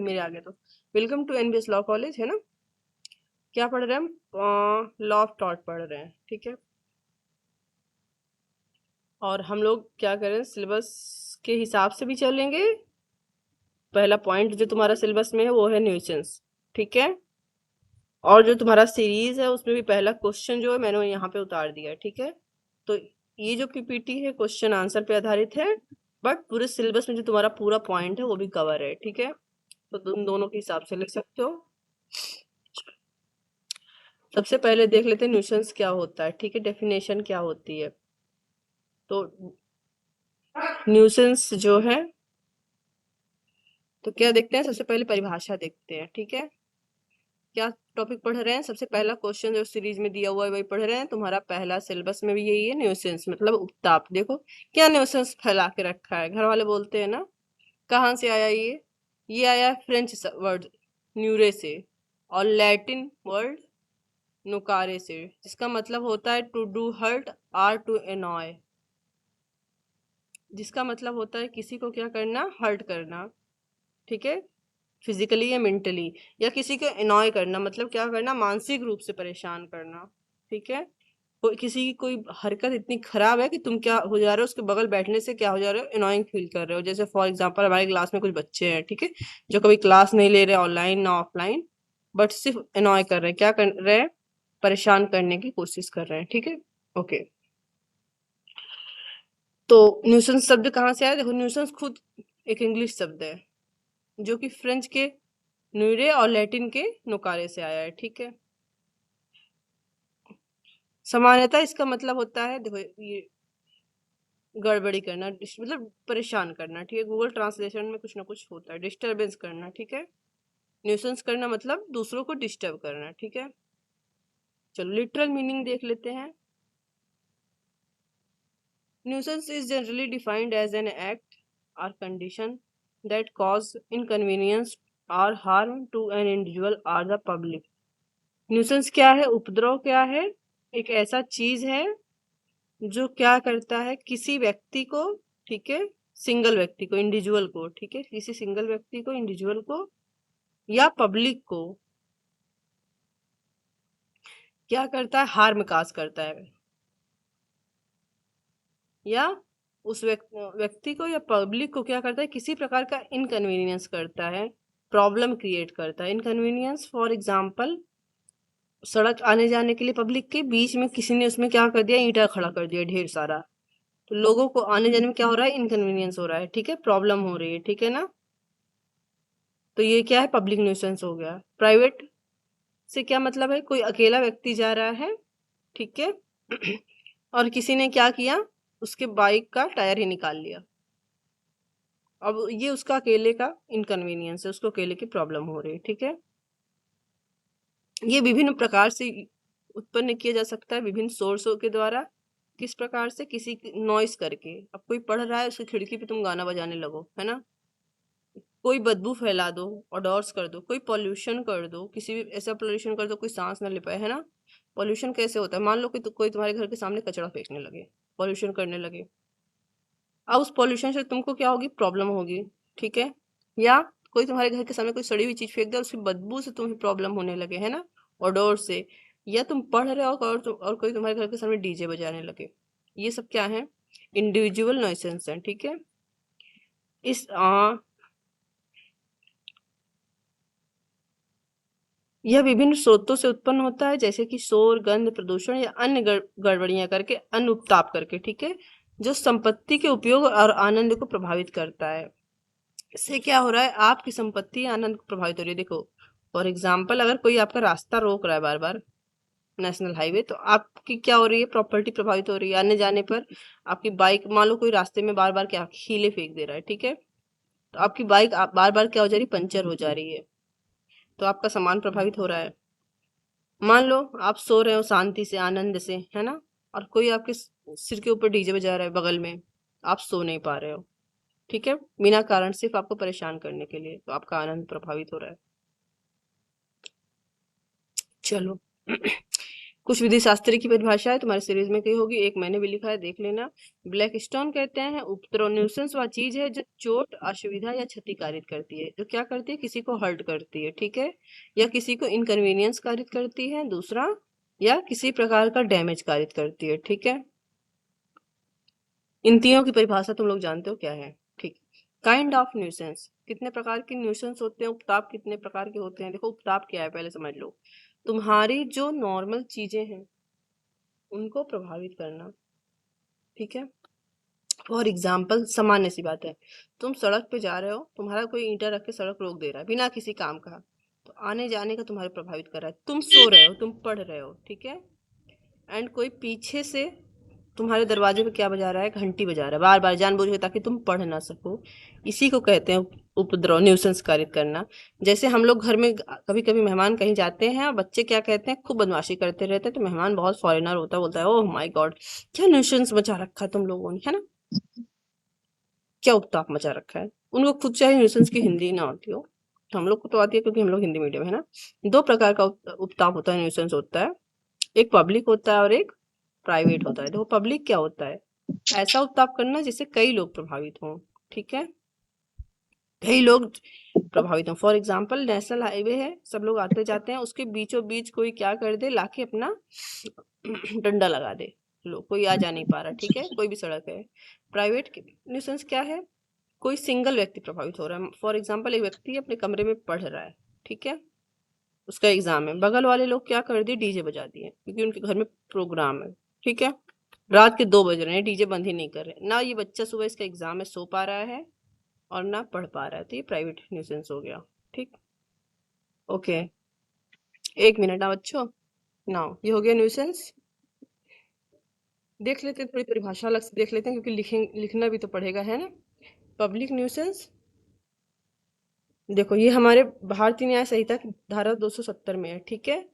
मेरे आगे तो। Welcome to NBS law college, है ना। क्या पढ़ रहे हैं हम? लॉ ऑफ टॉर्ट पढ़ रहे हैं, ठीक है। और हम लोग क्या करें, सिलेबस के हिसाब से भी चलेंगे। पहला पॉइंट जो तुम्हारा सिलेबस में है वो है न्यूसेंस, ठीक है। और जो तुम्हारा सीरीज है उसमें भी पहला क्वेश्चन जो है मैंने यहाँ पे उतार दिया है, ठीक है। तो ये जो पीपीटी है क्वेश्चन आंसर पे आधारित है, बट पूरे सिलेबस में जो तुम्हारा पूरा पॉइंट है वो भी कवर है, ठीक है। तो तुम दोनों के हिसाब से लिख सकते हो। सबसे पहले देख लेते हैं न्यूसेंस क्या होता है, ठीक है, डेफिनेशन क्या होती है। तो न्यूसेंस जो है, तो क्या देखते हैं, सबसे पहले परिभाषा देखते हैं, ठीक है। क्या टॉपिक पढ़ रहे हैं, सबसे पहला क्वेश्चन जो सीरीज में दिया हुआ है वही पढ़ रहे हैं। तुम्हारा पहला सिलेबस में भी यही है, न्यूसेंस मतलब उत्ताप। देखो क्या न्यूसेंस फैला के रखा है, घर वाले बोलते हैं ना। कहाँ से आया ये आया फ्रेंच वर्ड न्यूरे से, और लैटिन वर्ड नुकारे से, जिसका मतलब होता है to do hurt or to annoy. जिसका मतलब होता है किसी को क्या करना, हर्ट करना, ठीक है, फिजिकली या मेंटली, या किसी को एनॉय करना मतलब क्या करना, मानसिक रूप से परेशान करना, ठीक है। कोई किसी की कोई हरकत इतनी खराब है कि तुम क्या हो जा रहे हो, उसके बगल बैठने से क्या हो जा रहे हो, एनॉइंग फील कर रहे हो। जैसे फॉर एग्जांपल हमारे क्लास में कुछ बच्चे हैं, ठीक है, जो कभी क्लास नहीं ले रहे ऑनलाइन ना ऑफलाइन, बट सिर्फ एनॉय कर रहे हैं, क्या कर रहे हैं, परेशान करने की कोशिश कर रहे हैं, ठीक है। ओके, तो न्यूसेंस शब्द कहाँ से आया, देखो न्यूसेंस खुद एक इंग्लिश शब्द है जो कि फ्रेंच के न्यूरे और लैटिन के नुकारे से आया है, ठीक है। सामान्यतः इसका मतलब होता है, देखो ये गड़बड़ी करना, मतलब परेशान करना, ठीक है। गूगल ट्रांसलेशन में कुछ ना कुछ होता है, डिस्टरबेंस करना, ठीक है। न्यूसेंस करना मतलब दूसरों को डिस्टर्ब करना, ठीक है। चलो लिटरल मीनिंग देख लेते हैं। Nuisance is generally defined as an act or condition that cause inconvenience or harm to an individual or the public। Nuisance क्या है, उपद्रव क्या है, एक ऐसा चीज है जो क्या करता है किसी व्यक्ति को, ठीक है, सिंगल व्यक्ति को, इंडिविजुअल को, ठीक है, किसी सिंगल व्यक्ति को, इंडिविजुअल को या पब्लिक को क्या करता है, हार्म काज करता है, या उस व्यक्ति को या पब्लिक को क्या करता है, किसी प्रकार का इनकन्वीनियंस करता है, प्रॉब्लम क्रिएट करता है। इनकन्वीनियंस फॉर एग्जाम्पल, सड़क आने जाने के लिए पब्लिक के बीच में किसी ने उसमें क्या कर दिया, ईंटा खड़ा कर दिया ढेर सारा, तो लोगों को आने जाने में क्या हो रहा है, इनकन्वीनियंस हो रहा है, ठीक है, प्रॉब्लम हो रही है, ठीक है ना। तो ये क्या है, पब्लिक न्यूसेंस हो गया। प्राइवेट से क्या मतलब है, कोई अकेला व्यक्ति जा रहा है, ठीक है, और किसी ने क्या किया, उसके बाइक का टायर ही निकाल लिया। अब ये उसका अकेले का इनकन्वीनियंस है, उसको अकेले की प्रॉब्लम हो रही है, ठीक है। ये विभिन्न प्रकार से उत्पन्न किया जा सकता है, विभिन्न सोर्सों के द्वारा। किस प्रकार से, किसी नॉइस करके, अब कोई पढ़ रहा है उसकी खिड़की पे तुम गाना बजाने लगो, है ना, कोई बदबू फैला दो, ऑडोर्स कर दो, कोई पॉल्यूशन कर दो, किसी भी ऐसा पॉल्यूशन कर दो कोई सांस ना ले पाए, है ना। पॉल्यूशन कैसे होता है, मान लो कि तो कोई तुम्हारे घर के सामने कचरा फेंकने लगे, पॉल्यूशन करने लगे, अब उस पॉल्यूशन से तुमको क्या होगी, प्रॉब्लम होगी, ठीक है। या कोई तुम्हारे घर के सामने कोई सड़ी हुई चीज फेंक दे, उसकी बदबू से तुम्हें प्रॉब्लम होने लगे, है ना, ऑडोर से। या तुम पढ़ रहे हो और कोई तुम्हारे घर के सामने डीजे बजाने लगे, ये सब क्या है, इंडिविजुअल नॉइसेंस है, ठीक है। इस यह विभिन्न स्रोतों से उत्पन्न होता है, जैसे कि शोर, गंध, प्रदूषण या अन्य गड़बड़ियां करके, अन्य उत्ताप करके, ठीक है, जो संपत्ति के उपयोग और आनंद को प्रभावित करता है। इससे क्या हो रहा है, आपकी संपत्ति आनंद को प्रभावित हो रही है। देखो फॉर एग्जाम्पल, अगर कोई आपका रास्ता रोक रहा है बार बार, नेशनल हाईवे, तो आपकी क्या हो रही है, प्रॉपर्टी प्रभावित हो रही है। आने जाने पर आपकी बाइक, मान लो कोई रास्ते में बार बार क्या कीले फेंक दे रहा है, ठीक है, तो आपकी बाइक बार बार क्या हो जा रही है, पंचर हो जा रही है, तो आपका सामान प्रभावित हो रहा है। मान लो आप सो रहे हो शांति से, आनंद से, है ना, और कोई आपके सिर के ऊपर डीजे बजा रहा है बगल में, आप सो नहीं पा रहे हो, ठीक है, बिना कारण, सिर्फ आपको परेशान करने के लिए, तो आपका आनंद प्रभावित हो रहा है। चलो कुछ विधि शास्त्री की परिभाषा है, तुम्हारे सीरीज में कही होगी, एक मैंने भी लिखा है, देख लेना। ब्लैक स्टोन कहते हैं उपद्रव, न्यूसेंस वह चीज है जो चोट, असुविधा या क्षति कारित करती है, जो क्या करती है, किसी को हर्ट करती है, ठीक है, या किसी को इनकन्वीनियंस कारित करती है, दूसरा, या किसी प्रकार का डैमेज कारित करती है, ठीक है। इन तीनों की परिभाषा तुम लोग जानते हो क्या है, ठीक। काइंड ऑफ न्यूसेंस, कितने प्रकार के न्यूसेंस होते हैं, उपताप कितने प्रकार के होते हैं। देखो उपताप क्या है पहले समझ लो, तुम्हारी जो नॉर्मल चीजें हैं उनको प्रभावित करना, ठीक है। फॉर एग्जाम्पल सामान्य सी बात है, तुम सड़क पे जा रहे हो, तुम्हारा कोई ईंटा रख के सड़क रोक दे रहा है बिना किसी काम का, तो आने जाने का तुम्हारे प्रभावित कर रहा है। तुम सो रहे हो, तुम पढ़ रहे हो, ठीक है, एंड कोई पीछे से तुम्हारे दरवाजे पे क्या बजा रहा है, घंटी बजा रहा है बार बार जानबूझ के, ताकि तुम पढ़ ना सको। इसी को कहते हैं उपद्रव, न्यूसेंस कारित करना। जैसे हम लोग घर में कभी कभी मेहमान कहीं जाते हैं और बच्चे क्या कहते हैं, खूब बदमाशी करते रहते हैं, तो मेहमान बहुत फॉरेनर होता है, बोलता है ओह माय गॉड क्या न्यूसेंस मचा रखा है तुम लोगों ने, है ना, क्या उत्ताप मचा रखा है। उनको खुद चाहे न्यूसेंस की हिंदी ना आती हो, तो हम लोग को तो आती है क्योंकि हम लोग हिंदी मीडियम है ना। दो प्रकार का उपताप होता है, न्यूसेंस होता है, एक पब्लिक होता है और एक प्राइवेट होता है। देखो पब्लिक क्या होता है, ऐसा उत्ताप करना जिससे कई लोग प्रभावित हों, ठीक है, कई लोग प्रभावित हों। फॉर एग्जाम्पल नेशनल हाईवे है, सब लोग आते जाते हैं, उसके बीचों बीच कोई क्या कर दे, लाके अपना डंडा लगा दे, लो कोई आ जा नहीं पा रहा, ठीक है, कोई भी सड़क है। प्राइवेट न्यूसेंस क्या है, कोई सिंगल व्यक्ति प्रभावित हो रहा है। फॉर एग्जाम्पल एक व्यक्ति अपने कमरे में पढ़ रहा है, ठीक है, उसका एग्जाम है, बगल वाले लोग क्या कर दिए, डीजे बजा दिए क्योंकि उनके घर में प्रोग्राम है, ठीक है, रात के 2 बज रहे हैं, डीजे बंद ही नहीं कर रहे ना, ये बच्चा सुबह इसका एग्जाम है सो पा रहा है और ना पढ़ पा रहा है, तो ये प्राइवेट न्यूसेंस हो गया, ठीक। ओके, 1 मिनट ना बच्चों, नाउ ये हो गया न्यूसेंस। देख लेते हैं थोड़ी परिभाषा अलग से देख लेते हैं, क्योंकि लिखना भी तो पड़ेगा, है ना। पब्लिक न्यूसेंस, देखो ये हमारे भारतीय न्याय संहिता की धारा 270 में है, ठीक है,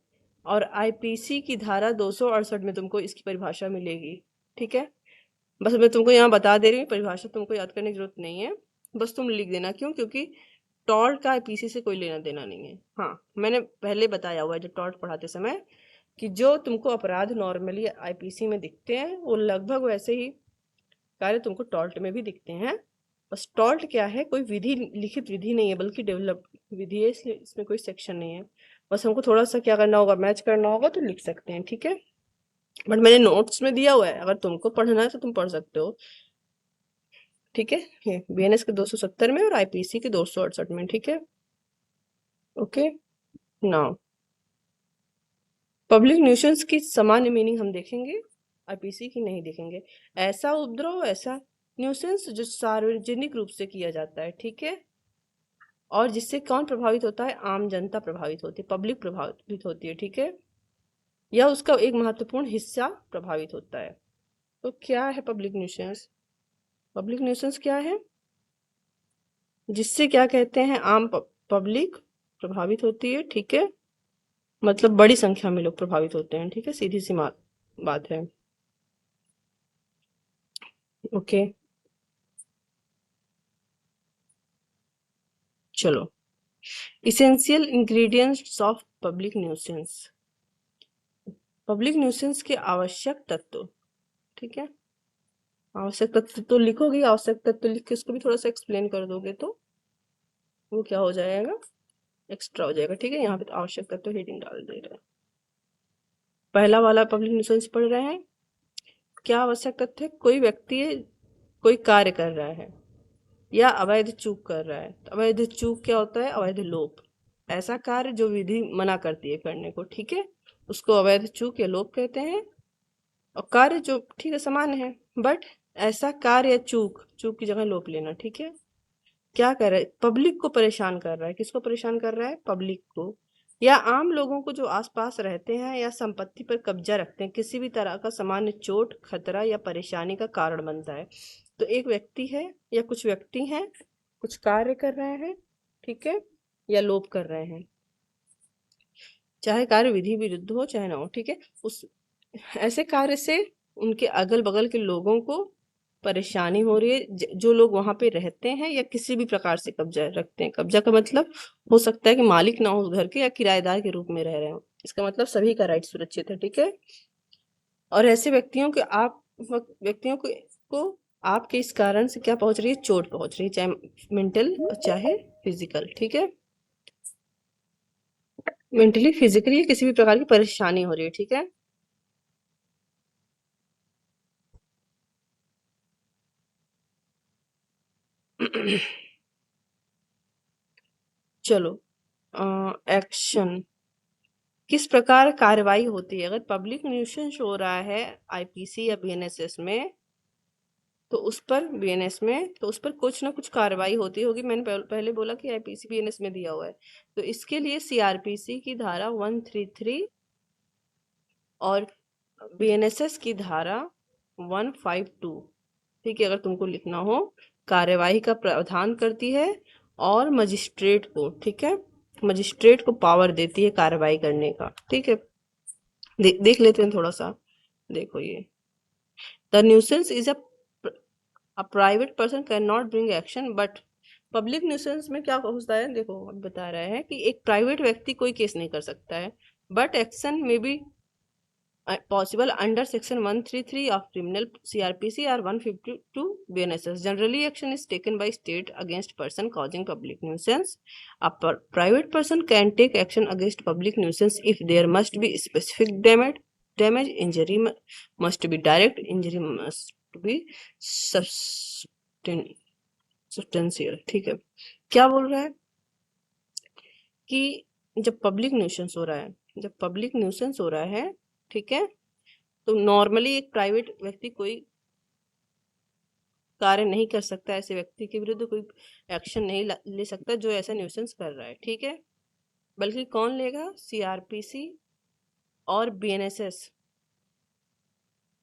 और आईपीसी की धारा 268 में तुमको इसकी परिभाषा मिलेगी, ठीक है। बस मैं तुमको यहाँ बता दे रही हूँ, परिभाषा तुमको याद करने की जरूरत नहीं है, बस तुम लिख देना, क्यों, क्योंकि टॉर्ट का आईपीसी से कोई लेना देना नहीं है। हाँ मैंने पहले बताया हुआ है जब टॉर्ट पढ़ाते समय, कि जो तुमको अपराध नॉर्मली आईपीसी में दिखते हैं वो लगभग वैसे ही कार्य तुमको टॉर्ट में भी दिखते हैं। बस टॉल्ट क्या है, कोई विधि, लिखित विधि नहीं है, बल्कि डेवलप विधि है, इसलिए इसमें कोई सेक्शन नहीं है। बस हमको थोड़ा सा क्या करना होगा, मैच करना होगा तो लिख सकते हैं, ठीक है। बट मैंने नोट्स में दिया हुआ है, अगर तुमको पढ़ना है तो तुम पढ़ सकते हो, ठीक है। ये बीएनएस के 270 में और आईपीसी के 268 में, ठीक है। ओके, नाउ पब्लिक न्यूसेंस की सामान्य मीनिंग हम देखेंगे, आईपीसी की नहीं देखेंगे। ऐसा उपद्रव, ऐसा न्यूसेंस जो सार्वजनिक रूप से किया जाता है, ठीक है, और जिससे कौन प्रभावित होता है, आम जनता प्रभावित होती है, पब्लिक प्रभावित होती है, ठीक है, या उसका एक महत्वपूर्ण हिस्सा प्रभावित होता है। तो क्या है पब्लिक न्यूसेंस, पब्लिक न्यूसेंस क्या है, जिससे क्या कहते हैं, आम पब्लिक प्रभावित होती है, ठीक है, मतलब बड़ी संख्या में लोग प्रभावित होते हैं, ठीक है, सीधी सी बात है। ओके चलो, essential ingredients of public nuisance, public nuisance के आवश्यक तत्व, ठीक है, आवश्यक तत्व तो लिखोगे, आवश्यक तत्व लिख के उसको भी थोड़ा सा एक्सप्लेन कर दोगे तो वो क्या हो जाएगा, एक्स्ट्रा हो जाएगा, ठीक है। यहाँ पे तो आवश्यक तत्व हेडिंग डाल दे रहे हैं। पहला वाला पब्लिक न्यूसेंस पढ़ रहे हैं, क्या आवश्यक तथ्य, कोई व्यक्ति कोई कार्य कर रहा है या अवैध चूक कर रहा है, तो अवैध चूक क्या होता है, अवैध लोप, ऐसा कार्य जो विधि मना करती है करने को, ठीक है, उसको अवैध चूक या लोप कहते हैं। और कार्य जो ठीक है समान है, बट ऐसा कार्य या चूक, चूक की जगह लोप लेना, ठीक है, क्या कर रहा है, पब्लिक को परेशान कर रहा है, किसको परेशान कर रहा है, पब्लिक को, या आम लोगों को जो आसपास रहते हैं या संपत्ति पर कब्जा रखते हैं, किसी भी तरह का सामान्य चोट, खतरा या परेशानी का कारण बनता है। तो एक व्यक्ति है या कुछ व्यक्ति हैं, कुछ कार्य कर रहे हैं, ठीक है, या लोप कर रहे हैं, चाहे कार्य विधि विरुद्ध हो चाहे ना हो, ठीक है, उस ऐसे कार्य से उनके अगल बगल के लोगों को परेशानी हो रही है, जो लोग वहां पे रहते हैं या किसी भी प्रकार से कब्जा रखते हैं। कब्जा का मतलब हो सकता है कि मालिक ना हो उस घर के, या किराएदार के रूप में रह रहे हो, इसका मतलब सभी का राइट सुरक्षित है, ठीक है। और ऐसे व्यक्तियों को आपके इस कारण से क्या पहुंच रही है, चोट पहुंच रही है, चाहे मेंटल और चाहे फिजिकल, ठीक है। मेंटली फिजिकली किसी भी प्रकार की परेशानी हो रही है, ठीक है। चलो, एक्शन। किस प्रकार कार्रवाई होती है अगर पब्लिक न्यूसेंस हो रहा है आईपीसी या बीएनएसएस में, तो उस पर कुछ ना कुछ कार्रवाई होती होगी। मैंने पहले बोला कि आईपीसी बीएनएस में दिया हुआ है, तो इसके लिए सीआरपीसी की धारा 133 और बीएनएसएस की धारा 152, ठीक है, अगर तुमको लिखना हो, कार्यवाही का प्रावधान करती है और मजिस्ट्रेट को, ठीक है, मजिस्ट्रेट को पावर देती है कार्रवाई करने का, ठीक है। देख लेते हैं थोड़ा सा। देखो ये, the nuisance is a private person can not bring action but, public nuisance में क्या होता है, देखो अब बता रहा है कि एक प्राइवेट व्यक्ति कोई केस नहीं कर सकता है, बट एक्शन में B possible under section 133 of criminal CRPC or 152 BNSS. Generally, action is taken by state against person causing public nuisance. A private person can take action against public nuisance if there must be specific damage, injury must be direct, injury must be substantial, ठीक है। क्या बोल रहा है कि जब public nuisance हो रहा है, ठीक है, तो नॉर्मली एक प्राइवेट व्यक्ति कोई कार्य नहीं कर सकता, ऐसे व्यक्ति के विरुद्ध कोई एक्शन नहीं ले सकता जो ऐसा न्यूसेंस कर रहा है, ठीक है। बल्कि कौन लेगा, सीआरपीसी और बीएनएसएस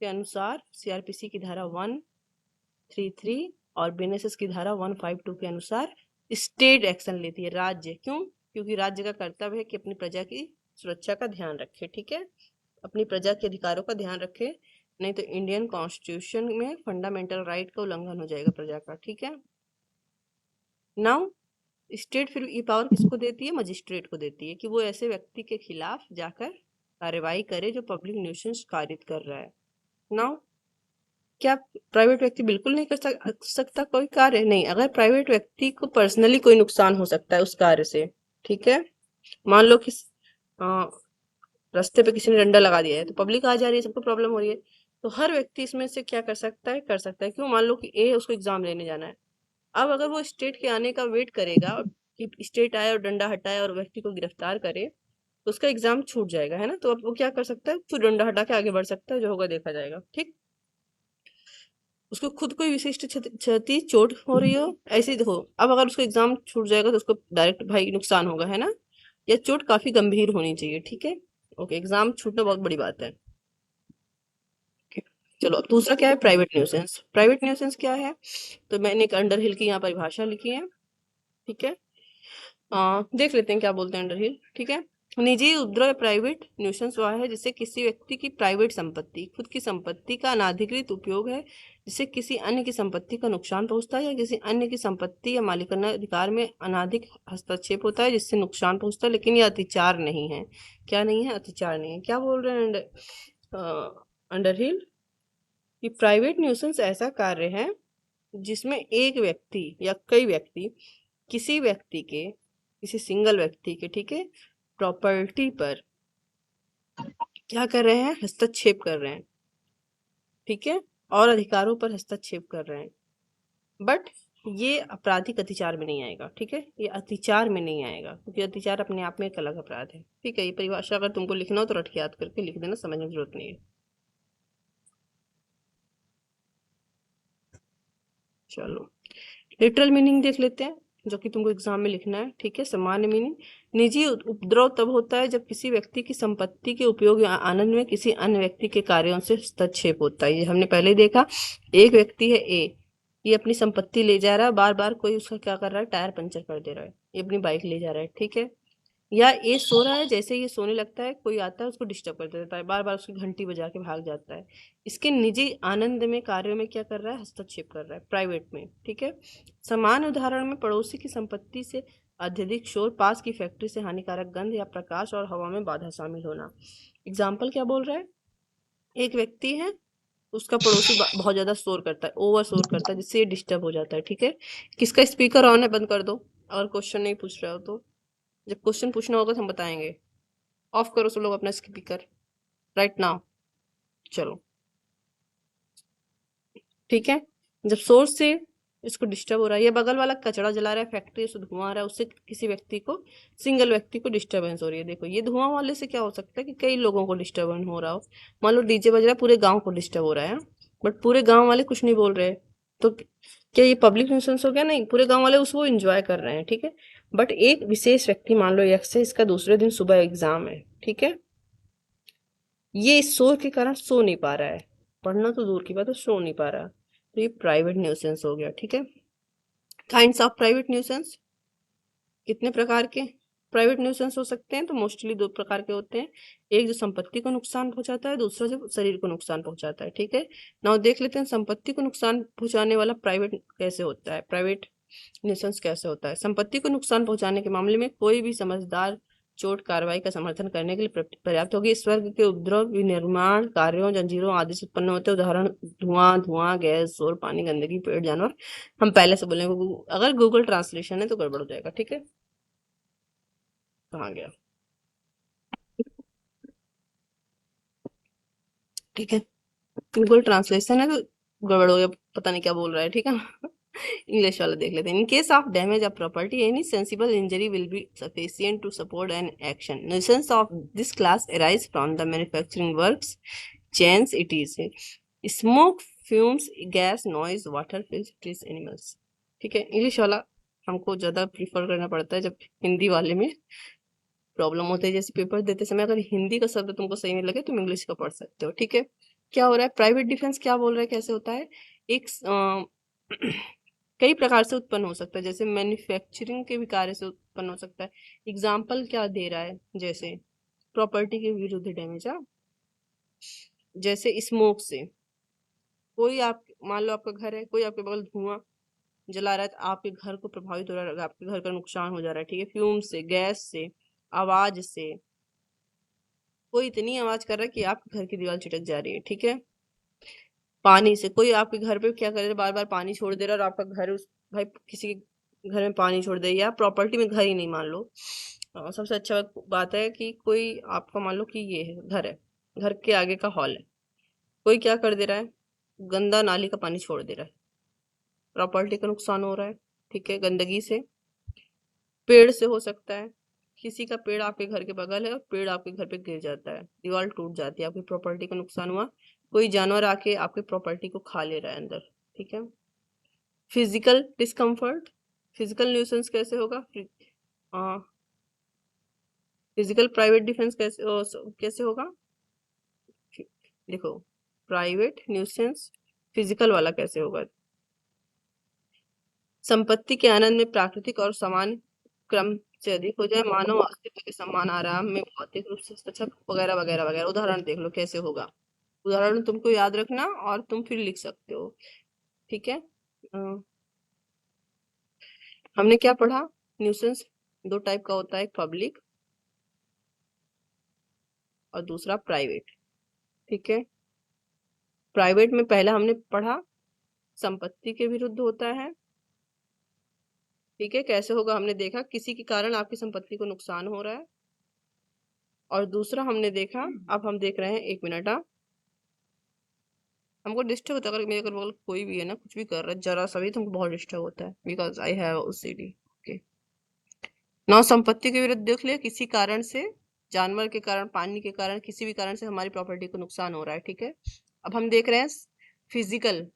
के अनुसार, सीआरपीसी की धारा 133 और बीएनएसएस की धारा 152 के अनुसार स्टेट एक्शन लेती है, राज्य। क्यों? क्योंकि राज्य का कर्तव्य है कि अपनी प्रजा की सुरक्षा का ध्यान रखे, ठीक है, अपनी प्रजा के अधिकारों का ध्यान रखे, नहीं तो इंडियन कॉन्स्टिट्यूशन में फंडामेंटल राइट का उल्लंघन हो जाएगा प्रजा का, ठीक है। नाउ स्टेट फिर ये पावर किसको देती है, मजिस्ट्रेट को देती है कि वो ऐसे व्यक्ति के खिलाफ जाकर कार्यवाही करे जो पब्लिक न्यूसेंस कारित कर रहा है। नाउ क्या प्राइवेट व्यक्ति बिल्कुल नहीं कर सकता कोई कार्य? नहीं, अगर प्राइवेट व्यक्ति को पर्सनली कोई नुकसान हो सकता है उस कार्य से, ठीक है। मान लो कि रास्ते पे किसी ने डंडा लगा दिया है, तो पब्लिक आ जा रही है, सबको प्रॉब्लम हो रही है, तो हर व्यक्ति इसमें से क्या कर सकता है, क्यों? मान लो कि ए उसको एग्जाम लेने जाना है, अब अगर वो स्टेट के आने का वेट करेगा कि स्टेट आए और डंडा हटाए और व्यक्ति को गिरफ्तार करे, तो उसका एग्जाम छूट जाएगा, है ना। तो अब वो क्या कर सकता है, फिर डंडा हटा के आगे बढ़ सकता है, जो होगा देखा जाएगा, ठीक। उसको खुद कोई विशिष्ट क्षति चोट हो रही हो, ऐसे ही देखो, अब अगर उसका एग्जाम छूट जाएगा तो उसको डायरेक्ट भाई नुकसान होगा, है ना, या चोट काफी गंभीर होनी चाहिए, ठीक है। ओके, एग्जाम छूटना बहुत बड़ी बात है। चलो, अब दूसरा क्या है, प्राइवेट न्यूसेंस। प्राइवेट न्यूसेंस क्या है, तो मैंने एक अंडरहिल की यहाँ परिभाषा लिखी है, ठीक है। देख लेते हैं क्या बोलते हैं अंडरहिल, ठीक है। निजी उपद्रव प्राइवेट न्यूसेंस वह है जिससे किसी व्यक्ति की प्राइवेट संपत्ति, खुद की संपत्ति का अनाधिकृत उपयोग है, जिससे किसी अन्य की संपत्ति का नुकसान पहुंचता है, या किसी अन्य की संपत्ति या मालिकाना अधिकार में अनाधिक हस्तक्षेप होता है जिससे नुकसान पहुंचता है, लेकिन यह अतिचार नहीं है। क्या नहीं है? अतिचार नहीं है। क्या बोल रहे हैं अंडरहिल कि प्राइवेट न्यूसेंस ऐसा कार्य है जिसमें एक व्यक्ति या कई व्यक्ति किसी सिंगल व्यक्ति के, ठीक है, प्रॉपर्टी पर क्या कर रहे हैं, हस्तक्षेप कर रहे हैं, ठीक है, और अधिकारों पर हस्तक्षेप कर रहे हैं, बट ये आपराधिक अतिचार में नहीं आएगा, ठीक है, ये अतिचार में नहीं आएगा, क्योंकि अतिचार अपने आप में एक अलग अपराध है, ठीक है। ये परिभाषा अगर तुमको लिखना हो तो रट के याद करके लिख देना, समझने की जरूरत नहीं है। चलो, लिटरल मीनिंग देख लेते हैं, जो कि तुमको एग्जाम में लिखना है, ठीक है। सामान्य मीनिंग, निजी उपद्रव तब होता है जब किसी व्यक्ति की संपत्ति के उपयोग या आनंद में किसी अन्य व्यक्ति के कार्यों से हस्तक्षेप होता है। ये हमने पहले देखा, एक व्यक्ति है ए, ये अपनी संपत्ति ले जा रहा है, बार बार कोई उसका क्या कर रहा है, टायर पंचर कर दे रहा है, ये अपनी बाइक ले जा रहा है, ठीक है। या ये सो रहा है, जैसे ये सोने लगता है कोई आता है उसको डिस्टर्ब कर देता है, बार बार उसकी घंटी बजा के भाग जाता है, इसके निजी आनंद में कार्यों में क्या कर रहा है, हस्तक्षेप कर रहा है, प्राइवेट में, ठीक है। समान उदाहरण में पड़ोसी की संपत्ति से अत्यधिक शोर, पास की फैक्ट्री से हानिकारक गंध या प्रकाश और हवा में बाधा शामिल होना। एग्जाम्पल क्या बोल रहा है? एक व्यक्ति है, उसका पड़ोसी बहुत ज्यादा शोर करता है, ओवर शोर करता है, जिससे ये डिस्टर्ब हो जाता है। ठीक है, किसका स्पीकर ऑन है? बंद कर दो। अगर क्वेश्चन नहीं पूछ रहे हो तो, जब क्वेश्चन पूछना होगा तो हम बताएंगे। ऑफ करो सब लोग अपना स्पीकर राइट नाउ। चलो ठीक है, जब सोर्स से इसको डिस्टर्ब हो रहा है, या बगल वाला कचरा जला रहा है, फैक्ट्री से धुआं आ रहा है, उससे किसी व्यक्ति को, सिंगल व्यक्ति को डिस्टर्बेंस हो रही है। देखो ये धुआं वाले से क्या हो सकता है कि कई लोगों को डिस्टर्बेंस हो रहा हो। मान लो डीजे बज रहा है, पूरे गांव को डिस्टर्ब हो रहा है, बट पूरे गांव वाले कुछ नहीं बोल रहे, तो क्या ये पब्लिक न्यूसेंस हो गया? नहीं, पूरे गांव वाले उसको एंजॉय कर रहे हैं। ठीक है, बट एक विशेष व्यक्ति, मान लो यक्स है, इसका दूसरे दिन सुबह एग्जाम है, ठीक है, ये इस शोर के कारण सो नहीं पा रहा है, पढ़ना तो दूर की बात है, सो नहीं पा रहा, तो ये प्राइवेट न्यूसेंस हो गया। ठीक है, काइंड्स ऑफ प्राइवेट न्यूसेंस, कितने प्रकार के प्राइवेट न्यूसेंस हो सकते हैं? तो मोस्टली दो प्रकार के होते हैं, एक जो संपत्ति को नुकसान पहुंचाता है, दूसरा जो शरीर को नुकसान पहुंचाता है। ठीक है, नाउ देख लेते हैं संपत्ति को नुकसान पहुंचाने वाला प्राइवेट कैसे होता है, प्राइवेट न्यूसेंस कैसे होता है। संपत्ति को नुकसान पहुंचाने के मामले में कोई भी समझदार चोट कार्रवाई का समर्थन करने के लिए पर्याप्त होगी। स्वर्ग के उपद्रव विनिर्माण कार्यों, जंजीरों आदि से उत्पन्न होते हैं। उदाहरण धुआं, गैस, शोर, पानी, गंदगी, पेड़, जानवर। हम पहले से बोलेंगे, अगर गूगल ट्रांसलेशन है तो गड़बड़ हो जाएगा। ठीक है, कहाँ गया? ठीक है, गूगल ट्रांसलेशन है तो गड़बड़ हो गया, पता नहीं क्या बोल रहा है। ठीक है, इंग्लिश वाला देख लेते हैं। In case of damage of property, any sensible injury will be sufficient to support an action. Nuisance of this class arise from the manufacturing works chains, it is smoke, fumes, gas, noise, water, fills, trees, animals. ठीक है, English वाला हमको ज्यादा prefer करना पड़ता है, जब हिंदी वाले में प्रॉब्लम होती है। जैसे पेपर देते समय अगर हिंदी का शब्द तुमको सही नहीं लगे, तुम इंग्लिश का पढ़ सकते हो। ठीक है, क्या हो रहा है? प्राइवेट डिफेंस क्या बोल रहा है, कैसे होता है? एक कई प्रकार से उत्पन्न हो सकता है, जैसे मैन्युफैक्चरिंग के भी कार्य से उत्पन्न हो सकता है। एग्जाम्पल क्या दे रहा है? जैसे प्रॉपर्टी के विरुद्ध डैमेज, जैसे स्मोक से, कोई आप मान लो आपका घर है, कोई आपके बगल धुआं जला रहा है, तो आपके घर को प्रभावित हो रहा है, आपके घर का नुकसान हो जा रहा है। ठीक है, फ्यूम से, गैस से, आवाज से, कोई इतनी आवाज कर रहा है कि आपके घर की दीवार छिटक जा रही है। ठीक है, पानी से, कोई आपके घर पे क्या कर रहा है, बार बार पानी छोड़ दे रहा है, और आपका घर उस भाई किसी के घर में पानी छोड़ दे, या प्रॉपर्टी में घर ही नहीं, मान लो। सबसे अच्छा बात है कि कोई आपका मान लो कि ये है, घर है, घर के आगे का हॉल है, कोई क्या कर दे रहा है, गंदा नाली का पानी छोड़ दे रहा है, प्रॉपर्टी का नुकसान हो रहा है। ठीक है, गंदगी से, पेड़ से हो सकता है, किसी का पेड़ आपके घर के बगल है और पेड़ आपके घर पे गिर जाता है, दीवार टूट जाती है, आपकी प्रॉपर्टी का नुकसान हुआ। कोई जानवर आके आपकी प्रॉपर्टी को खा ले रहा है अंदर। ठीक है, फिजिकल डिस्कम्फर्ट, फिजिकल न्यूसेंस कैसे होगा? फिजिकल प्राइवेट डिफेंस कैसे होगा? देखो, प्राइवेट न्यूसेंस फिजिकल वाला कैसे होगा? संपत्ति के आनंद में प्राकृतिक और सामान्य क्रम से अधिक हो जाए, मानव अस्तित्व के सम्मान, आराम में भौतिक रूप से हस्तक्षेप, वगैरह वगैरह वगैरह। उदाहरण देख लो कैसे होगा, उदाहरण तुमको याद रखना और तुम फिर लिख सकते हो। ठीक है, हमने क्या पढ़ा? न्यूसेंस दो टाइप का होता है, एक पब्लिक और दूसरा प्राइवेट। ठीक है, प्राइवेट में पहला हमने पढ़ा संपत्ति के विरुद्ध होता है। ठीक है, कैसे होगा? हमने देखा किसी के कारण आपकी संपत्ति को नुकसान हो रहा है, और दूसरा हमने देखा, अब हम देख रहे हैं, एक मिनट, हमको डिस्टर्ब होता है अगर मेरे बगल कोई भी है ना, कुछ भी कर रहा है जरा सा भी, तो हमको बहुत डिस्टर्ब होता है, because I have OCD. Okay, now संपत्ति के विरुद्ध देख लिया, किसी कारण से, जानवर के कारण, पानी के कारण, किसी भी कारण से हमारी प्रॉपर्टी को नुकसान हो रहा है। ठीक है, अब हम देख रहे हैं फिजिकल,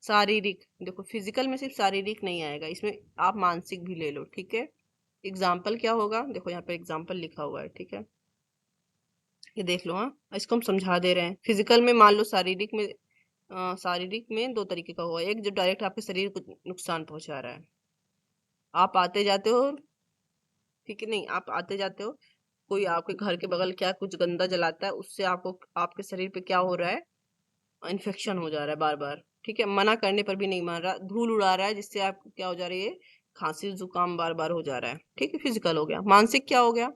शारीरिक। देखो फिजिकल में सिर्फ शारीरिक नहीं आएगा, इसमें आप मानसिक भी ले लो। ठीक है, एग्जाम्पल क्या होगा? देखो यहाँ पे एग्जाम्पल लिखा हुआ है। ठीक है, ये देख लो, हाँ इसको हम समझा दे रहे हैं। फिजिकल में मान लो शारीरिक में दो तरीके का हुआ, एक जो डायरेक्ट आपके शरीर को नुकसान पहुंचा रहा है, आप आते जाते हो, ठीक है, नहीं आप आते जाते हो, कोई आपके घर के बगल क्या कुछ गंदा जलाता है, उससे आपको आपके शरीर पे क्या हो रहा है, इन्फेक्शन हो जा रहा है बार बार। ठीक है, मना करने पर भी नहीं मान रहा, धूल उड़ा रहा है, जिससे आप क्या हो जा रही है, खांसी जुकाम बार बार हो जा रहा है, ठीक है, फिजिकल हो गया। मानसिक क्या हो गया?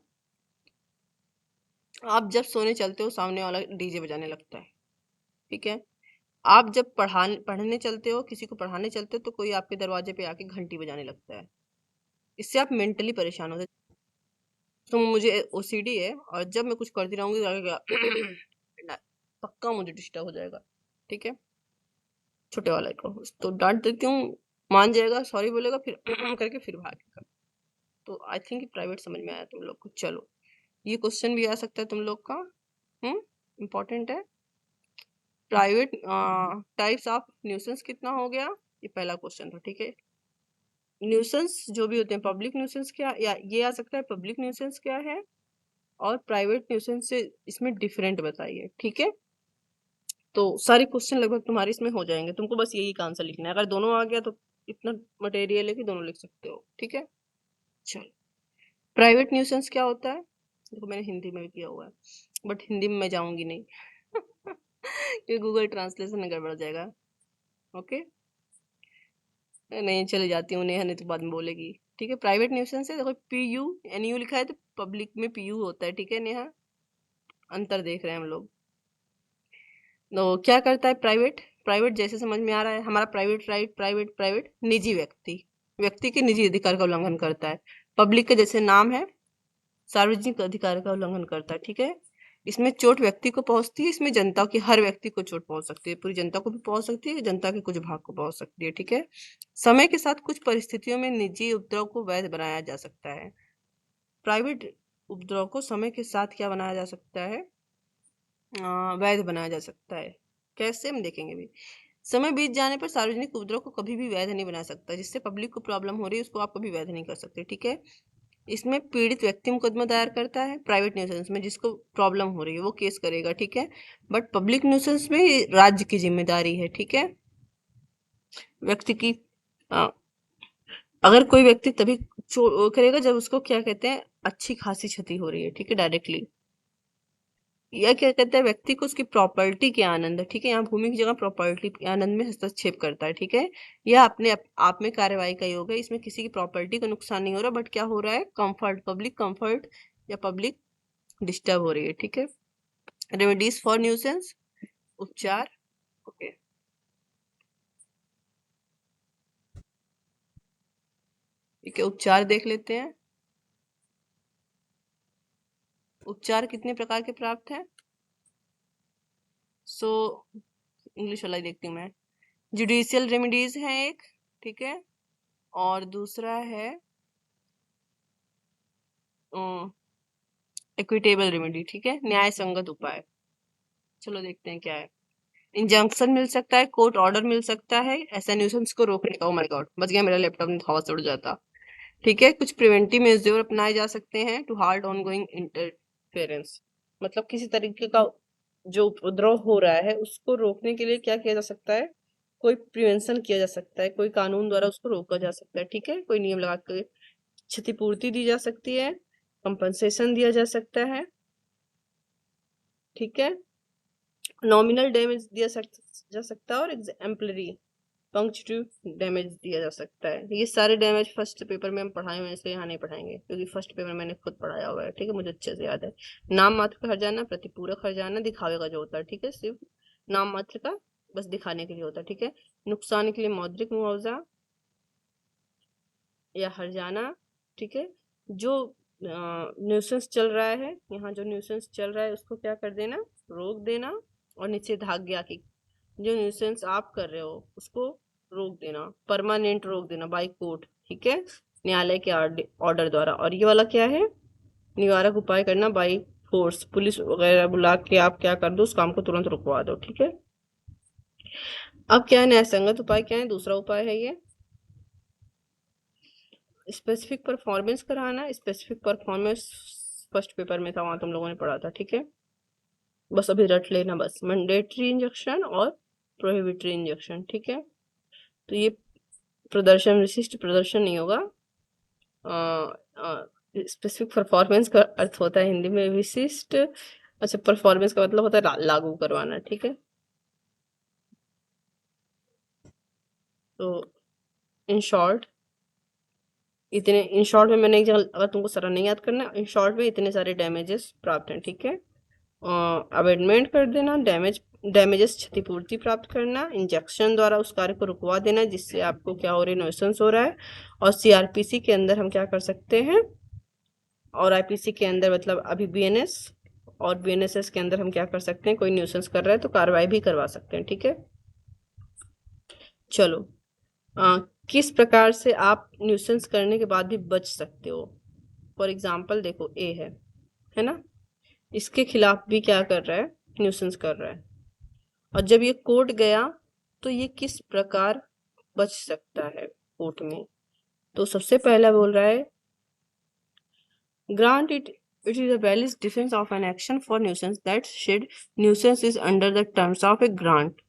आप जब सोने चलते हो सामने वाला डीजे बजाने लगता है, ठीक है। आप जब पढ़ने चलते हो, किसी को पढ़ाने चलते हो, तो कोई आपके दरवाजे पे आके घंटी बजाने लगता है। इससे आप मेंटली परेशान हो जाते। तो मुझे ओसीडी है, और जब मैं कुछ करती रहूंगी तो लगेगा पक्का मुझे डिस्टर्ब हो जाएगा, ठीक है। छोटे वाले को तो डांट देती हूँ, मान जाएगा, सॉरी बोलेगा, फिर करके फिर भागेगा। तो आई थिंक प्राइवेट समझ में आया तुम लोग को। चलो, ये क्वेश्चन भी आ सकता है तुम लोग का, इम्पोर्टेंट है। प्राइवेट टाइप्स ऑफ न्यूसेंस कितना हो गया? ये पहला क्वेश्चन था, ठीक है। न्यूसेंस जो भी होते हैं, पब्लिक न्यूसेंस क्या, या ये आ सकता है पब्लिक न्यूसेंस क्या है, और प्राइवेट न्यूसेंस से इसमें डिफरेंट बताइए, ठीक है। तो सारे क्वेश्चन लगभग तुम्हारे इसमें हो जाएंगे, तुमको बस यही का आंसर लिखना है। अगर दोनों आ गया तो इतना मटेरियल है कि दोनों लिख सकते हो, ठीक है। चलो, प्राइवेट न्यूसेंस क्या होता है? देखो मैंने हिंदी में भी किया हुआ है, बट हिंदी में मैं जाऊंगी नहीं क्योंकि गूगल ट्रांसलेशन में गड़बड़ जाएगा। ओके, नहीं चले जाती हूँ, नेहा नहीं तो बाद में बोलेगी, ठीक है। प्राइवेट न्यूसेंस है, देखो PUNU लिखा है तो पब्लिक में PU होता है, ठीक है नेहा, अंतर देख रहे हैं हम लोग। तो क्या करता है प्राइवेट? प्राइवेट जैसे समझ में आ रहा है हमारा, प्राइवेट राइट, प्राइवेट प्राइवेट निजी व्यक्ति, व्यक्ति के निजी अधिकार का उल्लंघन करता है। पब्लिक का जैसे नाम है, सार्वजनिक अधिकार का उल्लंघन करता है, ठीक है। इसमें चोट व्यक्ति को पहुंचती है, इसमें जनता की, हर व्यक्ति को चोट पहुंच सकती है, पूरी जनता को भी पहुंच सकती है, जनता के कुछ भाग को पहुंच सकती है, ठीक है। समय के साथ कुछ परिस्थितियों में निजी उपद्रव को वैध बनाया जा सकता है। प्राइवेट उपद्रव को समय के साथ क्या बनाया जा सकता है? वैध बनाया जा सकता है। कैसे, हम देखेंगे भी। समय बीत जाने पर सार्वजनिक उपद्रव को कभी भी वैध नहीं बना सकता। जिससे पब्लिक को प्रॉब्लम हो रही है उसको आप कभी वैध नहीं कर सकते, ठीक है। इसमें पीड़ित व्यक्ति मुकदमा दायर करता है। प्राइवेट न्यूसेंस में जिसको प्रॉब्लम हो रही है वो केस करेगा, ठीक है। बट पब्लिक न्यूसेंस में ये राज्य की जिम्मेदारी है, ठीक है। व्यक्ति की अ, अगर कोई व्यक्ति तभी करेगा जब उसको क्या कहते हैं, अच्छी खासी क्षति हो रही है, ठीक है, डायरेक्टली। यह क्या कहता है, व्यक्ति को उसकी प्रॉपर्टी के आनंद, ठीक है, यहाँ भूमि की जगह प्रॉपर्टी के आनंद में हस्तक्षेप करता है, ठीक है। यह अपने आप में कार्रवाई का योग है। इसमें किसी की प्रॉपर्टी को नुकसान नहीं हो रहा, बट क्या हो रहा है, कंफर्ट, पब्लिक कंफर्ट या पब्लिक डिस्टर्ब हो रही है, ठीक है। रेमेडीज फॉर न्यूसेंस, उपचार, ओके। ठीक है, उपचार देख लेते हैं। उपचार कितने प्रकार के प्राप्त हैं? सो इंग्लिश वाला ही देखती हूँ मैं। जुडिशियल रेमेडीज है एक, ठीक है, और दूसरा है इक्विटेबल रेमेडी, ठीक है, न्याय संगत उपाय। चलो देखते हैं क्या है। इंजंक्शन मिल सकता है, कोर्ट ऑर्डर मिल सकता है, ऐसा न्यूसेंस को रोकने का। ओ माय गॉड, बच गया मेरा लैपटॉप, नहीं तो हवा से उड़ जाता, ठीक है। कुछ प्रिवेंटिव मेजर अपनाए जा सकते हैं to hard on going interference, मतलब किसी तरीके का जो उपद्रव हो रहा है उसको रोकने के लिए क्या किया जा सकता है, कोई प्रिवेंशन किया जा सकता है, कोई कानून द्वारा उसको रोका जा सकता है, ठीक है, कोई नियम लगा के क्षतिपूर्ति दी जा सकती है, कंपनसेशन दिया जा सकता है, ठीक है। नॉमिनल डैमेज दिया जा सकता है, और एग्जाम्पलरी पंक्चुअल डैमेज दिया जा सकता है। ये सारे डैमेज फर्स्ट पेपर में हम पढ़ाए हुए हैं, इसलिए यहाँ नहीं पढ़ाएंगे, क्योंकि फर्स्ट पेपर मैंने खुद पढ़ाया हुआ है, ठीक है, मुझे अच्छे से याद है। नाम मात्र का हर्जाना, प्रतिपूरक हर्जाना दिखावे का जो होता है, ठीक है, सिर्फ नाम मात्र का बस दिखाने के लिए होता है, ठीक है। नुकसान के लिए मौद्रिक मुआवजा या हर्जाना, ठीक है। जो न्यूसेंस चल रहा है, यहाँ जो न्यूसेंस चल रहा है उसको क्या कर देना, रोक देना, और निषेधाज्ञा की, जो न्यूसेंस आप कर रहे हो उसको रोक देना, परमानेंट रोक देना बाय कोर्ट, ठीक है, न्यायालय के ऑर्डर द्वारा। और ये वाला क्या है, निवारक उपाय करना बाय फोर्स, पुलिस वगैरह बुला के आप क्या कर दो, उस काम को तुरंत रुकवा दो, ठीक है। अब क्या है, न्यायसंगत उपाय क्या है, दूसरा उपाय है ये स्पेसिफिक परफॉर्मेंस कराना। स्पेसिफिक परफॉर्मेंस फर्स्ट पेपर में था, वहां तुम लोगों ने पढ़ा था, ठीक है, बस अभी रट लेना बस। मैंडेटरी इंजेक्शन और प्रोहिबिटरी इंजेक्शन, ठीक है। तो ये प्रदर्शन, विशिष्ट प्रदर्शन नहीं होगा, स्पेसिफिक परफॉर्मेंस का अर्थ होता है हिंदी में विशिष्ट, अच्छा परफॉर्मेंस का मतलब होता है लागू करवाना, ठीक है। तो इन शॉर्ट इतने, इन शॉर्ट में मैंने एक जगह, अगर तुमको सारा नहीं याद करना, इन शॉर्ट में इतने सारे डैमेजेस प्राप्त हैं, ठीक है। अबेंडमेंट कर देना, डैमेजेस क्षतिपूर्ति प्राप्त करना, इंजेक्शन द्वारा उस कार्य को रुकवा देना जिससे आपको क्या हो रहा है, न्यूसेंस हो रहा है। और सीआरपीसी के अंदर हम क्या कर सकते हैं, और आईपीसी के अंदर मतलब अभी बीएनएस और बीएनएसएस के अंदर हम क्या कर सकते हैं, कोई न्यूसेंस कर रहा है तो कार्रवाई भी करवा सकते हैं, ठीक है। चलो, किस प्रकार से आप न्यूसेंस करने के बाद भी बच सकते हो। फॉर एग्जाम्पल देखो, ए है ना, इसके खिलाफ भी क्या कर रहा है, न्यूसेंस कर रहा है, और जब ये कोर्ट गया तो ये किस प्रकार बच सकता है कोर्ट में। तो सबसे पहला बोल रहा है, grant it is a valid defence of an action for nuisance that said nuisance is under the terms of a grant.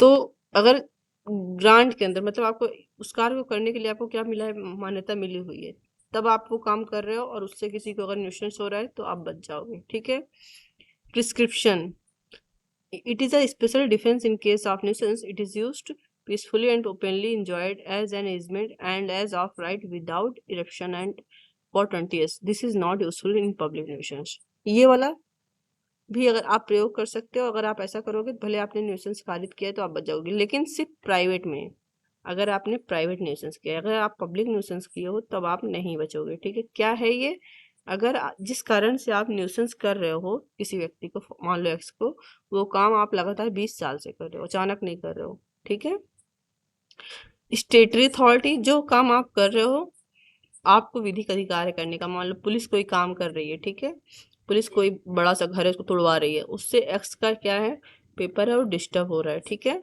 तो अगर ग्रांट के अंदर मतलब आपको उस कार्य को करने के लिए आपको क्या मिला है, मान्यता मिली हुई है, तब आप वो काम कर रहे हो और उससे किसी को अगर न्यूसेंस हो रहा है तो आप बच जाओगे, ठीक है। Prescription, it is a special defense in case of nuisance. It is used peacefully and openly enjoyed as an easement and as of right without eruption and for 20 years. This is not useful in public nuisance. ये वाला भी अगर आप प्रयोग कर सकते हो, अगर आप ऐसा करोगे तो भले आपने न्यूसेंस पारित किया है तो आप बच जाओगे, लेकिन सिर्फ प्राइवेट में। अगर आपने प्राइवेट न्यूसेंस किया है, अगर आप पब्लिक न्यूसेंस किए हो तब आप नहीं बचोगे, ठीक है। क्या है ये, अगर जिस कारण से आप न्यूसेंस कर रहे हो किसी व्यक्ति को, मान लो एक्स को, वो काम आप लगातार 20 साल से कर रहे हो, अचानक नहीं कर रहे हो, ठीक है। स्टेटरी अथॉरिटी, जो काम आप कर रहे हो आपको विधिक अधिकार है करने का। मान लो पुलिस कोई काम कर रही है, ठीक है, पुलिस कोई बड़ा सा घर है उसको तोड़वा रही है, उससे एक्स का क्या है, पेपर है और डिस्टर्ब हो रहा है, ठीक है।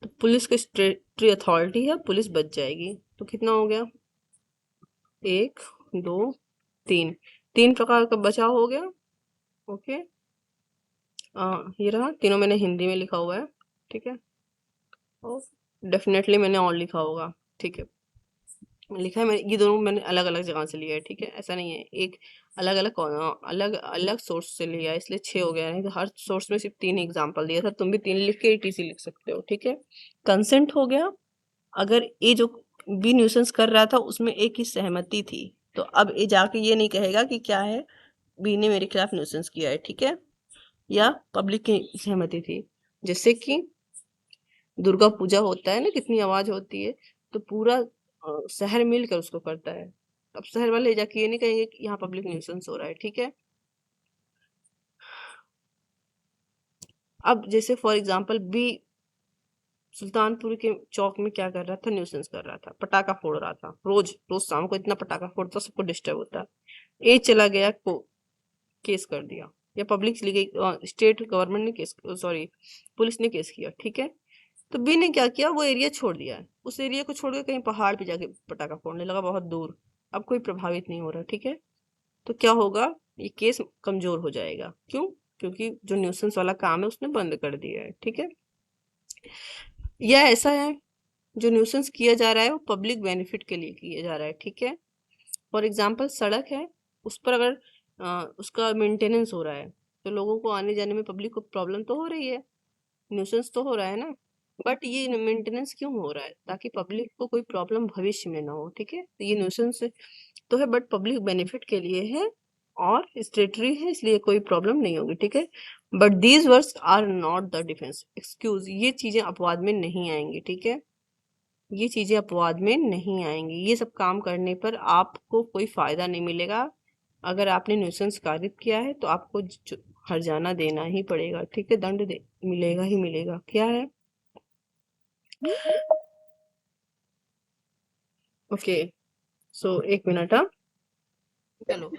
तो पुलिस को स्टेटरी अथॉरिटी है, पुलिस बच जाएगी। तो कितना हो गया, 1 2 3, 3 प्रकार का बचाव हो गया, ओके। ये रहा, तीनों मैंने हिंदी में लिखा हुआ है, ठीक है। और डेफिनेटली मैंने और लिखा होगा, ठीक है, लिखा है मैंने, ये दोनों मैंने अलग अलग जगह से लिया है, ठीक है, ऐसा नहीं है एक अलग अलग अलग अलग सोर्स से लिया है, इसलिए 6 हो गया, नहीं तो हर सोर्स में सिर्फ 3 एग्जाम्पल दिया था, तुम भी 3 लिख के ETC लिख सकते हो, ठीक है। कंसेंट हो गया, अगर ये जो बी न्यूसेंस कर रहा था उसमें ए की सहमति थी, तो अब ये जाके ये नहीं कहेगा कि क्या है, बी ने मेरे खिलाफ न्यूसेंस किया है, ठीक है, या पब्लिक की सहमति थी। जैसे कि दुर्गा पूजा होता है ना, कितनी आवाज होती है, तो पूरा शहर मिलकर उसको करता है, अब शहर वाले जाके ये नहीं कहेंगे कि यहाँ पब्लिक न्यूसेंस हो रहा है, ठीक है। अब जैसे फॉर एग्जांपल बी सुल्तानपुर के चौक में क्या कर रहा था, न्यूसेंस कर रहा था, पटाखा फोड़ रहा था, रोज रोज शाम को इतना पटाखा फोड़ता, सबको डिस्टर्ब होता। ए चला गया को केस कर दिया, या पब्लिक चली गई, स्टेट गवर्नमेंट ने केस, सॉरी पुलिस ने केस किया, ठीक है। तो बी ने क्या किया, वो एरिया छोड़ दिया है, उस एरिया को छोड़ के कहीं पहाड़ पे जाके पटाखा फोड़ने लगा बहुत दूर, अब कोई प्रभावित नहीं हो रहा, ठीक है। तो क्या होगा, ये केस कमजोर हो जाएगा, क्यों, क्योंकि जो न्यूसेंस वाला काम है उसने बंद कर दिया है, ठीक है। या ऐसा है, जो न्यूसेंस किया जा रहा है वो पब्लिक बेनिफिट के लिए किया जा रहा है, ठीक है। फॉर एग्जाम्पल सड़क है, उस पर अगर उसका मेंटेनेंस हो रहा है तो लोगों को आने जाने में, पब्लिक को प्रॉब्लम तो हो रही है, न्यूसेंस तो हो रहा है ना, बट ये मेंटेनेंस क्यों हो रहा है, ताकि पब्लिक को कोई प्रॉब्लम भविष्य में ना हो, ठीक है। तो ये न्यूसेंस तो है बट पब्लिक बेनिफिट के लिए है और स्टेटरी है, इसलिए कोई प्रॉब्लम नहीं होगी, ठीक है। But these words are not the defence excuse, ये चीजें अपवाद में नहीं आएंगी, ठीक है, ये चीजें अपवाद में नहीं आएंगी। ये सब काम करने पर आपको कोई फायदा नहीं मिलेगा, अगर आपने न्यूसेंस कारित किया है तो आपको हर्जाना देना ही पड़ेगा, ठीक है, दंड मिलेगा ही मिलेगा। क्या है, ओके, सो 1 मिनट, हाँ, चलो,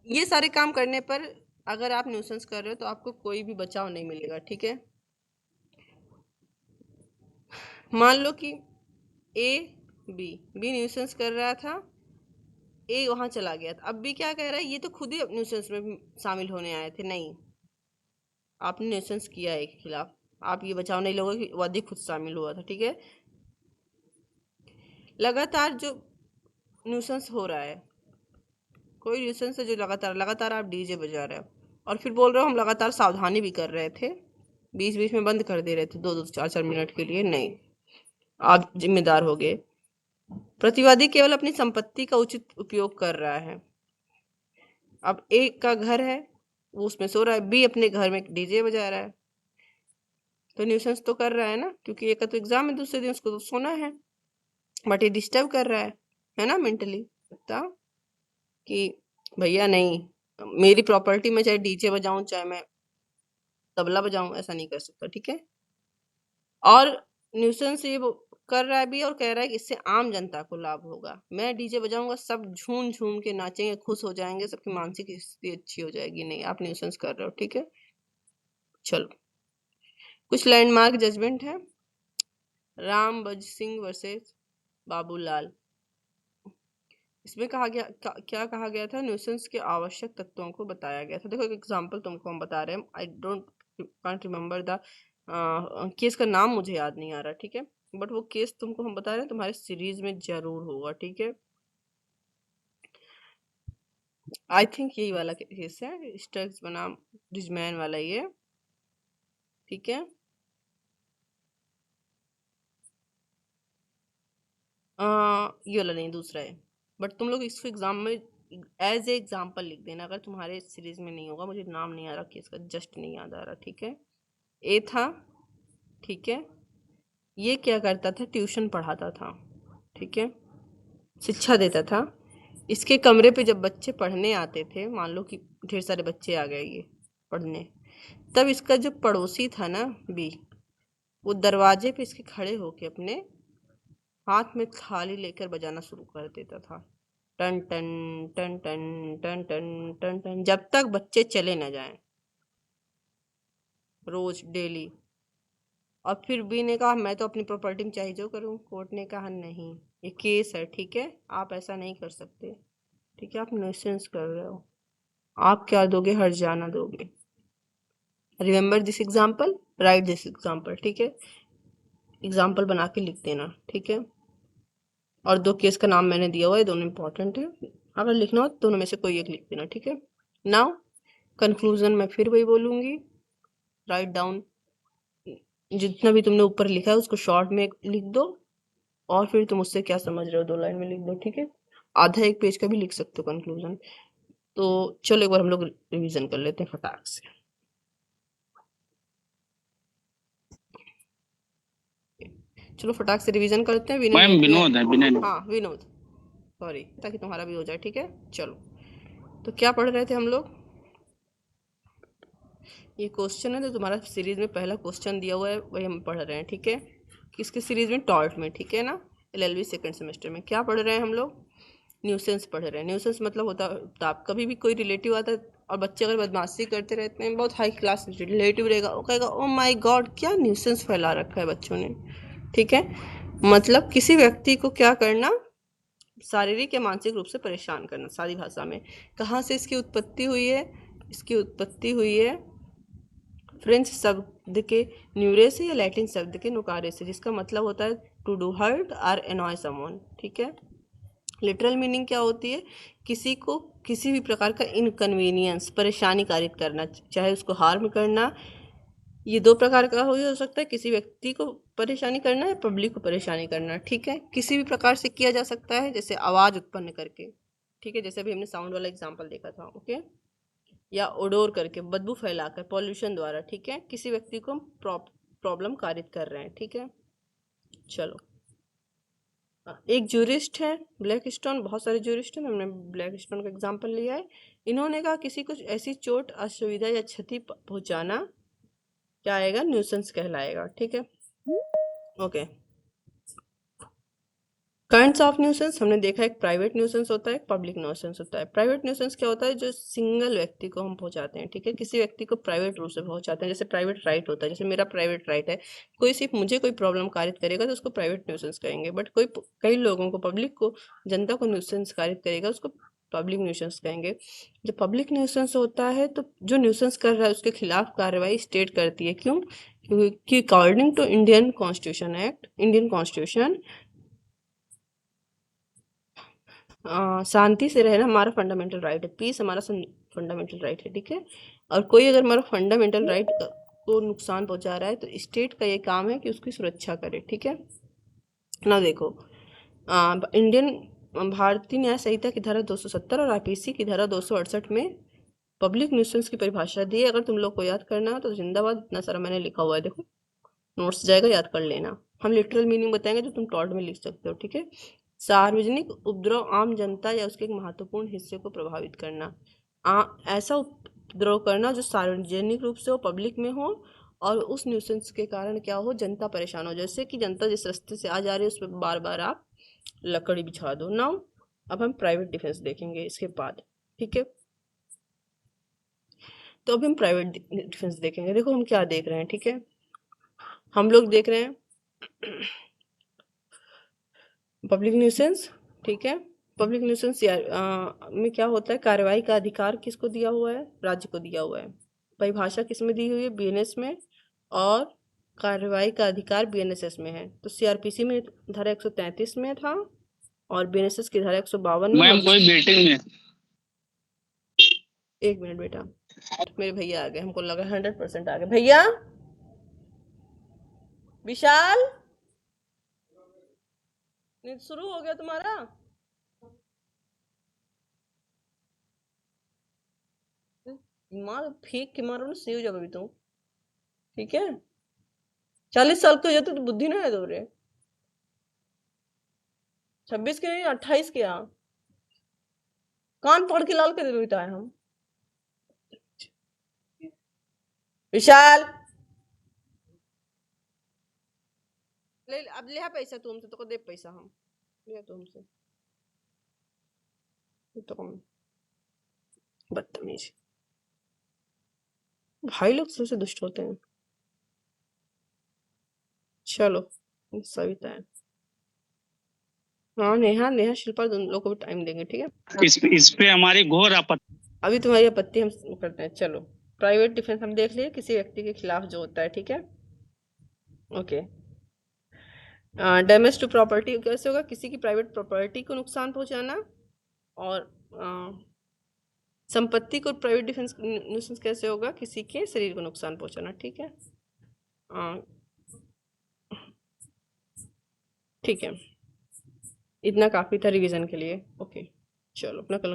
ये सारे काम करने पर अगर आप न्यूसेंस कर रहे हो तो आपको कोई भी बचाव नहीं मिलेगा, ठीक है। मान लो कि ए बी न्यूसेंस कर रहा था, ए वहां चला गया था, अब बी क्या कह रहा है, ये तो खुद ही न्यूसेंस में शामिल होने आए थे, नहीं, आपने न्यूसेंस किया है के खिलाफ, आप ये बचाव नहीं लोगे कि वादी खुद शामिल हुआ था, ठीक है। लगातार जो न्यूसेंस हो रहा है, कोई न्यूसेंस है जो लगातार लगातार आप डीजे बजा रहे हो और फिर बोल रहे हो हम लगातार सावधानी भी कर रहे थे, बीच बीच में बंद कर दे रहे थे 2-2 4-4 मिनट के लिए, नहीं, आप जिम्मेदार हो गए, प्रतिवादी केवल अपनी संपत्ति का उचित उपयोग कर रहा है। अब ए का घर है, वो उसमें सो रहा है, बी अपने घर में डीजे बजा रहा है, तो न्यूसेंस तो कर रहा है ना, क्योंकि ए का तो एग्जाम है दूसरे दिन, उसको तो सोना है, बट ये डिस्टर्ब कर रहा है ना मेंटली। बताओ कि भैया नहीं, मेरी प्रॉपर्टी में चाहे डीजे बजाऊं चाहे मैं तबला बजाऊं, ऐसा नहीं कर सकता, ठीक है। और न्यूसेंस ये कर रहा है भी और कह रहा है कि इससे आम जनता को लाभ होगा। मैं डीजे बजाऊंगा, सब झूम झूम के नाचेंगे, खुश हो जाएंगे, सबकी मानसिक स्थिति अच्छी हो जाएगी। नहीं, आप न्यूसेंस कर रहे हो, ठीक है। चलो, कुछ लैंडमार्क जजमेंट है। राम बज सिंह वर्सेस बाबूलाल। इसमें कहा गया क्या कहा गया था, न्यूसेंस के आवश्यक तत्वों को बताया गया था। देखो एक एग्जांपल तुमको हम बता रहे हैं, I can't remember the case का नाम, मुझे याद नहीं आ रहा, ठीक है, बट वो केस तुमको हम बता रहे हैं, तुम्हारे सीरीज में जरूर होगा, ठीक है। आई थिंक यही वाला केस है, स्टर्क्स बनाम रिजमैन वाला ये, ठीक है। ये वाला नहीं, दूसरा है, बट तुम लोग इसको एग्जाम में एज ए एग्जाम्पल लिख देना, अगर तुम्हारे सीरीज में नहीं होगा, मुझे नाम नहीं आ रहा केस का, जस्ट नहीं याद आ रहा, ठीक है। ए था, ठीक है, ये क्या करता था, ट्यूशन पढ़ाता था, ठीक है, शिक्षा देता था। इसके कमरे पे जब बच्चे पढ़ने आते थे, मान लो कि ढेर सारे बच्चे आ गए ये पढ़ने, तब इसका जो पड़ोसी था ना बी, वो दरवाजे पे इसके खड़े होके अपने हाथ में थाली लेकर बजाना शुरू कर देता था, टन टन टन टन टन टन टन टन, जब तक बच्चे चले न जाएं, रोज डेली। और फिर बी ने कहा मैं तो अपनी प्रॉपर्टी में चाहे जो करूं, कोर्ट ने कहा नहीं, ये केस है, ठीक है, आप ऐसा नहीं कर सकते, ठीक है, आप न्यूसेंस कर रहे हो, आप क्या दोगे, हर्जाना दोगे। Remember this example, right this example, ठीक है, एग्जाम्पल बना के लिख देना, ठीक है। और दो केस का नाम मैंने दिया हुआ है, दोनों इंपॉर्टेंट है, अगर लिखना हो दोनों में से कोई एक लिख देना, ठीक है। नाउ कंक्लूजन मैं फिर वही बोलूंगी, राइट डाउन, जितना भी तुमने ऊपर लिखा है उसको शॉर्ट में लिख दो, और फिर तुम उससे क्या समझ रहे हो 2 लाइन में लिख दो, ठीक है। आधा एक पेज का भी लिख सकते हो कंक्लूजन। तो चलो एक बार हम लोग रिवीजन कर लेते हैं फटाक से। चलो फटाक से रिवीजन करते हैं। मैम विनोद है, विनोद। हाँ विनोद, सॉरी, ताकि तुम्हारा भी हो जाए, ठीक है। चलो, तो क्या पढ़ रहे थे हम लोग, ये क्वेश्चन है तो तुम्हारा सीरीज में पहला क्वेश्चन दिया हुआ है, वही हम पढ़ रहे हैं, ठीक है। किसके सीरीज में, टॉल्ट में, ठीक है ना, एलएलबी सेकंड सेमेस्टर में। क्या पढ़ रहे हैं हम लोग, न्यूसेंस पढ़ रहे हैं। न्यूसेंस मतलब होता है आप कभी भी कोई रिलेटिव आता है और बच्चे अगर बदमाशी करते रहते हैं, बहुत हाई क्लास रिलेटिव रहेगा, वो कहेगा ओ माय गॉड क्या न्यूसेंस फैला रखा है बच्चों ने, ठीक है। मतलब किसी व्यक्ति को क्या करना, शारीरिक या मानसिक रूप से परेशान करना, सादी भाषा में। कहाँ से इसकी उत्पत्ति हुई है, इसकी उत्पत्ति हुई है फ्रेंच शब्द के न्यूरे से या लैटिन शब्द के नुकारे से, जिसका मतलब होता है टू डू हर्ट और एनॉय समवन, ठीक है। लिटरल मीनिंग क्या होती है, किसी को किसी भी प्रकार का इनकन्वीनियंस, परेशानी कारित करना, चाहे उसको हार्म करना। ये 2 प्रकार का हो सकता है, किसी व्यक्ति को परेशानी करना या पब्लिक को परेशानी करना, ठीक है। किसी भी प्रकार से किया जा सकता है, जैसे आवाज़ उत्पन्न करके, ठीक है, जैसे अभी हमने साउंड वाला एग्जाम्पल देखा था, ओके, या ओडोर करके, बदबू फैलाकर, पॉल्यूशन द्वारा, ठीक है, किसी व्यक्ति को प्रॉब्लम कारित कर रहे हैं, ठीक है। चलो, एक जूरिस्ट है ब्लैक स्टोन, बहुत सारे जूरिस्ट हैं, हमने ब्लैक स्टोन का एग्जाम्पल लिया है। इन्होंने कहा किसी को ऐसी चोट, असुविधा या क्षति पहुंचाना क्या आएगा, न्यूसेंस कहलाएगा, ठीक है, ओके। काइंड्स ऑफ न्यूसेंस हमने देखा, एक प्राइवेट न्यूसेंस होता है, एक पब्लिक न्यूसेंस होता है। प्राइवेट न्यूसेंस क्या होता है, जो सिंगल व्यक्ति को हम पहुंचाते हैं, ठीक है, किसी व्यक्ति को प्राइवेट रूप से पहुंचाते हैं, जैसे प्राइवेट राइट होता है, जैसे मेरा प्राइवेट राइट है, कोई सिर्फ मुझे कोई प्रॉब्लम कारित करेगा तो उसको प्राइवेट न्यूसेंस कहेंगे, बट कोई कई लोगों को, पब्लिक को, जनता को न्यूसेंस कारित करेगा, उसको पब्लिक न्यूसेंस कहेंगे। जब पब्लिक न्यूसेंस होता है तो जो न्यूसेंस कर रहा है उसके खिलाफ कार्रवाई स्टेट करती है, क्यों, क्योंकि according to Indian constitution act, Indian constitution, शांति से रहना हमारा फंडामेंटल राइट है, पीस हमारा फंडामेंटल राइट है, ठीक है। और कोई अगर हमारा फंडामेंटल राइट को नुकसान पहुंचा रहा है तो स्टेट का ये काम है कि उसकी सुरक्षा करे, ठीक है ना। देखो इंडियन भारतीय न्याय संहिता की धारा 270 और आईपीसी की धारा 268 में पब्लिक न्यूसेंस की परिभाषा दी है। अगर तुम लोग को याद करना हो तो जिंदाबाद, इतना सारा मैंने लिखा हुआ है, देखो नोट्स जाएगा, याद कर लेना। हम लिटरल मीनिंग बताएंगे जो तुम टॉर्ड में लिख सकते हो, ठीक है। सार्वजनिक उपद्रव आम जनता या उसके एक महत्वपूर्ण हिस्से को प्रभावित करना। ऐसा उपद्रव करना जो सार्वजनिक रूप से हो, पब्लिक में हो, और उस न्यूसेंस के कारण क्या हो, जनता परेशान हो। जैसे कि जनता जिस रास्ते से आ जा रही है उस पर बार बार आप लकड़ी बिछा दो। नाउ अब हम प्राइवेट डिफेंस देखेंगे इसके बाद, ठीक है। तो अभी हम प्राइवेट डिफेंस देखेंगे। देखो हम क्या देख रहे हैं, ठीक है। हम लोग देख रहे हैं पब्लिक न्यूसेंस, ठीक है। पब्लिक न्यूसेंस में क्या होता है, कार्रवाई का अधिकार किसको दिया हुआ है, राज्य को दिया हुआ है। परिभाषा किस में दी हुई है, बीएनएस में, और कार्रवाई का अधिकार बीएनएसएस में है। तो सीआरपीसी में धारा 133 में था और बीएनएसएस की धारा 152 में। मैम कोई मीटिंग में। एक मिनट बेटा, मेरे भैया आ गए, हमको लगा 100% आ गए भैया। विशाल, नींद शुरू हो गया तुम्हारा? दिमाग फेंक के मारो ना, सही हो जाओ अभी तुम, ठीक है। 40 साल के हो जाते तो बुद्धि ना है तो रे। 26 के नहीं, 28 के। यहाँ कान पकड़ के लाल कर देते हैं हम। विशाल, ले अब ले पैसा तुमसे, तो को दे पैसा हम ले तुमसे, तो कम बदतमीज भाई लोग सबसे दुष्ट होते हैं। चलो सविता है, हाँ नेहा, नेहा शिल्पा दोनों लोग को भी टाइम देंगे, ठीक है। इस पे हमारी घोर आपत्ति। अभी तुम्हारी आपत्ति हम करते हैं। चलो प्राइवेट डिफेंस हम देख लिए, किसी व्यक्ति के खिलाफ जो होता है, ठीक है। ओके, डैमेज टू प्रॉपर्टी कैसे होगा, किसी की प्राइवेट प्रॉपर्टी को नुकसान पहुंचाना। और संपत्ति को प्राइवेट डिफेंस न्यूसेंस कैसे होगा, किसी के शरीर को नुकसान पहुंचाना, ठीक है। ठीक है, इतना काफी था रिवीजन के लिए। ओके चलो अपना कल